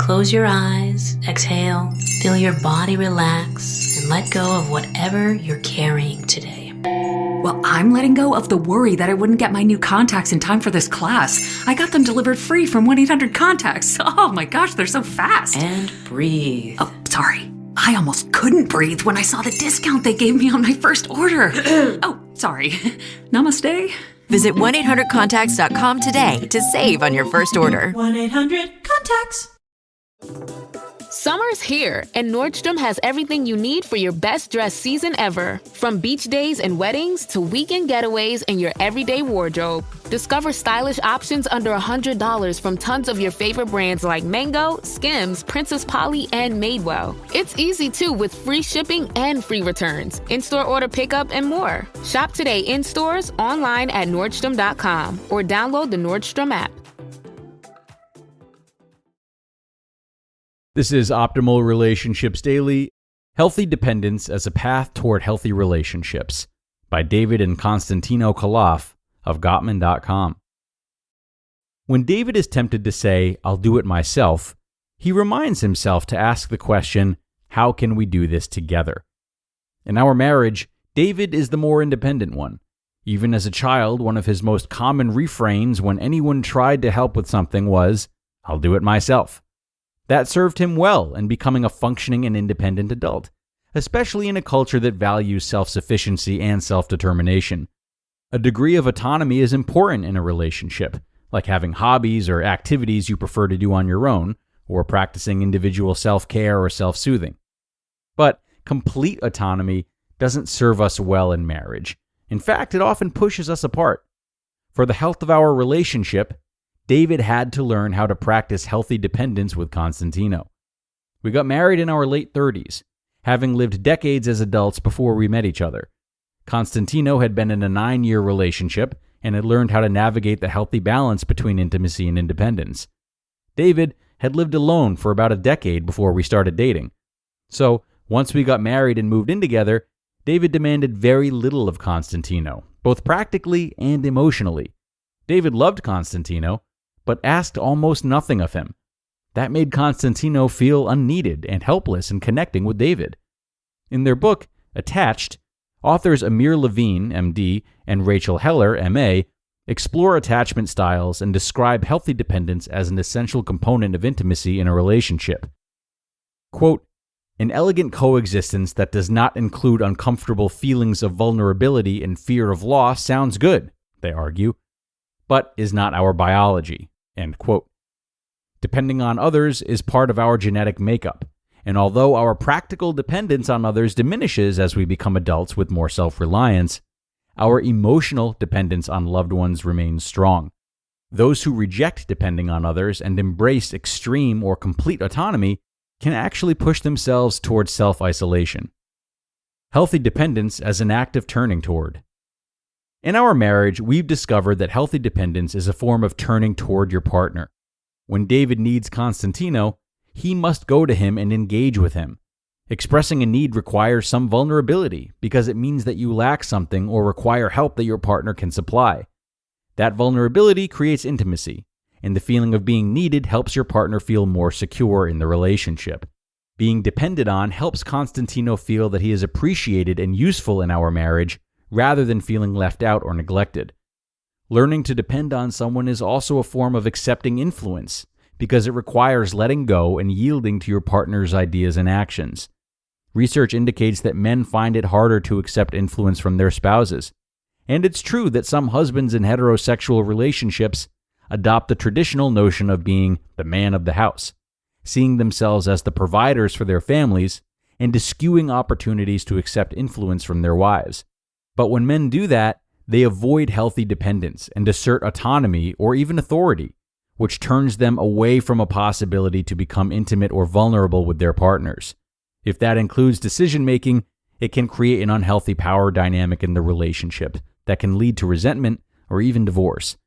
Close your eyes, exhale, feel your body relax, and let go of whatever you're carrying today. Well, I'm letting go of the worry that I wouldn't get my new contacts in time for this class. I got them delivered free from 1-800-CONTACTS. Oh my gosh, they're so fast. And breathe. Oh, sorry. I almost couldn't breathe when I saw the discount they gave me on my first order. Oh, sorry. Namaste. Visit 1-800-CONTACTS.com today to save on your first order. 1-800-CONTACTS. Summer's here, and Nordstrom has everything you need for your best dress season ever. From beach days and weddings to weekend getaways and your everyday wardrobe. Discover stylish options under $100 from tons of your favorite brands like Mango, Skims, Princess Polly, and Madewell. It's easy too with free shipping and free returns, in-store order pickup, and more. Shop today in stores, online at Nordstrom.com, or download the Nordstrom app. This is Optimal Relationships Daily, Healthy Dependence as a Path Toward Healthy Relationships by David and Constantino Khalaf of Gottman.com. When David is tempted to say, "I'll do it myself," he reminds himself to ask the question, how can we do this together? In our marriage, David is the more independent one. Even as a child, one of his most common refrains when anyone tried to help with something was, "I'll do it myself." That served him well in becoming a functioning and independent adult, especially in a culture that values self-sufficiency and self-determination. A degree of autonomy is important in a relationship, like having hobbies or activities you prefer to do on your own, or practicing individual self-care or self-soothing. But complete autonomy doesn't serve us well in marriage. In fact, it often pushes us apart. For the health of our relationship, David had to learn how to practice healthy dependence with Constantino. We got married in our late 30s, having lived decades as adults before we met each other. Constantino had been in a 9-year relationship and had learned how to navigate the healthy balance between intimacy and independence. David had lived alone for about a decade before we started dating. So, once we got married and moved in together, David demanded very little of Constantino, both practically and emotionally. David loved Constantino, but asked almost nothing of him. That made Constantino feel unneeded and helpless in connecting with David. In their book, Attached, authors Amir Levine, MD, and Rachel Heller, MA, explore attachment styles and describe healthy dependence as an essential component of intimacy in a relationship. Quote, "An elegant coexistence that does not include uncomfortable feelings of vulnerability and fear of loss sounds good," they argue, "but is not our biology." End quote. Depending on others is part of our genetic makeup, and although our practical dependence on others diminishes as we become adults with more self-reliance, our emotional dependence on loved ones remains strong. Those who reject depending on others and embrace extreme or complete autonomy can actually push themselves towards self-isolation. Healthy dependence as an active turning toward. In our marriage, we've discovered that healthy dependence is a form of turning toward your partner. When David needs Constantino, he must go to him and engage with him. Expressing a need requires some vulnerability because it means that you lack something or require help that your partner can supply. That vulnerability creates intimacy, and the feeling of being needed helps your partner feel more secure in the relationship. Being depended on helps Constantino feel that he is appreciated and useful in our marriage, rather than feeling left out or neglected. Learning to depend on someone is also a form of accepting influence, because it requires letting go and yielding to your partner's ideas and actions. Research indicates that men find it harder to accept influence from their spouses. And it's true that some husbands in heterosexual relationships adopt the traditional notion of being the man of the house, seeing themselves as the providers for their families and eschewing opportunities to accept influence from their wives. But when men do that, they avoid healthy dependence and assert autonomy or even authority, which turns them away from a possibility to become intimate or vulnerable with their partners. If that includes decision-making, it can create an unhealthy power dynamic in the relationship that can lead to resentment or even divorce.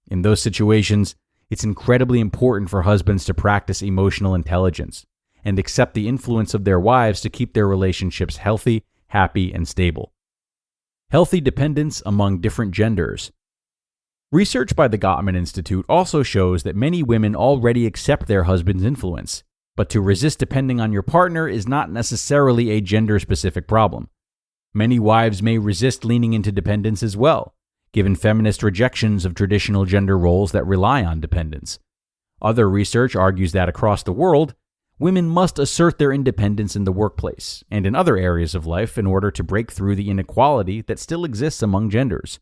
In those situations, it's incredibly important for husbands to practice emotional intelligence and accept the influence of their wives to keep their relationships healthy, happy, and stable. Healthy dependence among different genders. Research by the Gottman Institute also shows that many women already accept their husband's influence, but to resist depending on your partner is not necessarily a gender-specific problem. Many wives may resist leaning into dependence as well, given feminist rejections of traditional gender roles that rely on dependence. Other research argues that across the world, women must assert their independence in the workplace and in other areas of life in order to break through the inequality that still exists among genders.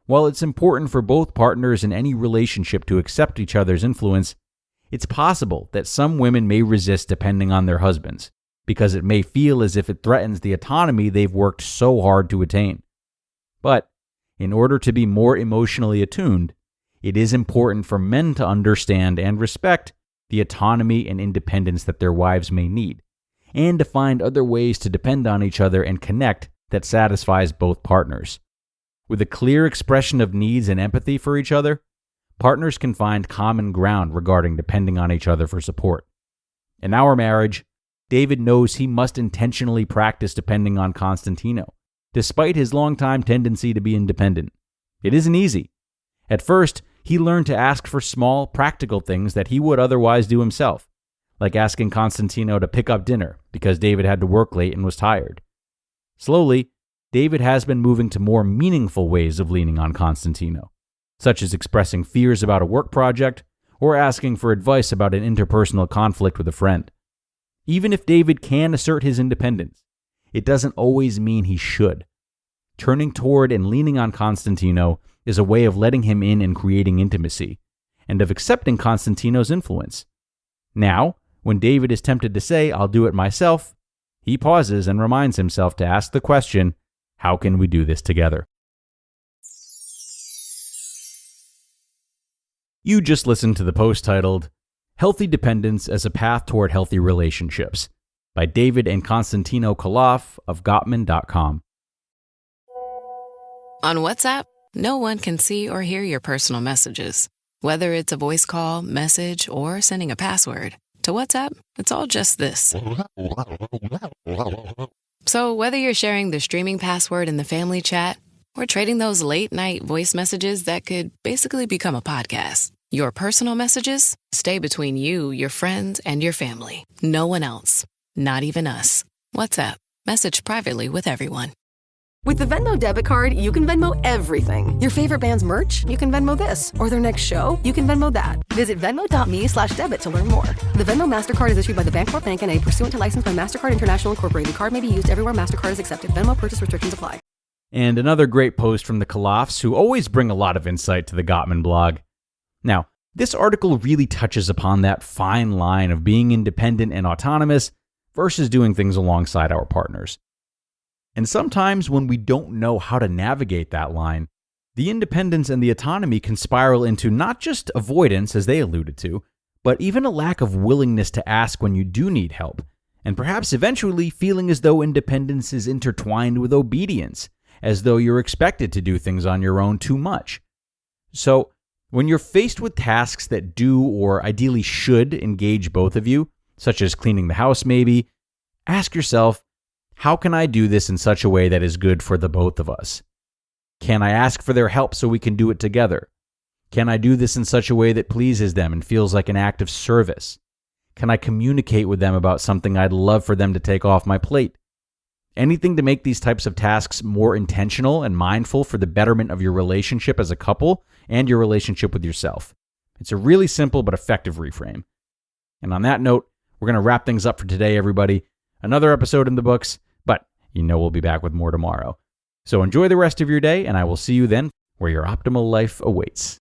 While it's important for both partners in any relationship to accept each other's influence, it's possible that some women may resist depending on their husbands, because it may feel as if it threatens the autonomy they've worked so hard to attain. But in order to be more emotionally attuned, it is important for men to understand and respect the autonomy and independence that their wives may need, and to find other ways to depend on each other and connect that satisfies both partners. With a clear expression of needs and empathy for each other, partners can find common ground regarding depending on each other for support. In our marriage, David knows he must intentionally practice depending on Constantino, despite his longtime tendency to be independent. It isn't easy. At first, he learned to ask for small, practical things that he would otherwise do himself, like asking Constantino to pick up dinner because David had to work late and was tired. Slowly, David has been moving to more meaningful ways of leaning on Constantino, such as expressing fears about a work project or asking for advice about an interpersonal conflict with a friend. Even if David can assert his independence, it doesn't always mean he should. Turning toward and leaning on Constantino is a way of letting him in and creating intimacy, and of accepting Constantino's influence. Now, when David is tempted to say, "I'll do it myself," he pauses and reminds himself to ask the question, how can we do this together? You just listened to the post titled, Healthy Dependence as a Path Toward Healthy Relationships by David and Constantino Khalaf of Gottman.com. On WhatsApp, no one can see or hear your personal messages. Whether it's a voice call, message, or sending a password. To WhatsApp, it's all just this. So whether you're sharing the streaming password in the family chat or trading those late-night voice messages that could basically become a podcast, your personal messages stay between you, your friends, and your family. No one else. Not even us. WhatsApp. Message privately with everyone. With the Venmo debit card, you can Venmo everything. Your favorite band's merch? You can Venmo this. Or their next show? You can Venmo that. Visit Venmo.me/debit to learn more. The Venmo MasterCard is issued by the Bancorp Bank N.A. pursuant to license by MasterCard International Incorporated. Card may be used everywhere MasterCard is accepted. Venmo purchase restrictions apply. And another great post from the Khalafs, who always bring a lot of insight to the Gottman blog. Now, this article really touches upon that fine line of being independent and autonomous versus doing things alongside our partners. And sometimes when we don't know how to navigate that line, the independence and the autonomy can spiral into not just avoidance, as they alluded to, but even a lack of willingness to ask when you do need help, and perhaps eventually feeling as though independence is intertwined with obedience, as though you're expected to do things on your own too much. So, when you're faced with tasks that do or ideally should engage both of you, such as cleaning the house maybe, ask yourself, how can I do this in such a way that is good for the both of us? Can I ask for their help so we can do it together? Can I do this in such a way that pleases them and feels like an act of service? Can I communicate with them about something I'd love for them to take off my plate? Anything to make these types of tasks more intentional and mindful for the betterment of your relationship as a couple and your relationship with yourself. It's a really simple but effective reframe. And on that note, we're going to wrap things up for today, everybody. Another episode in the books, but you know we'll be back with more tomorrow. So enjoy the rest of your day, and I will see you then where your optimal life awaits.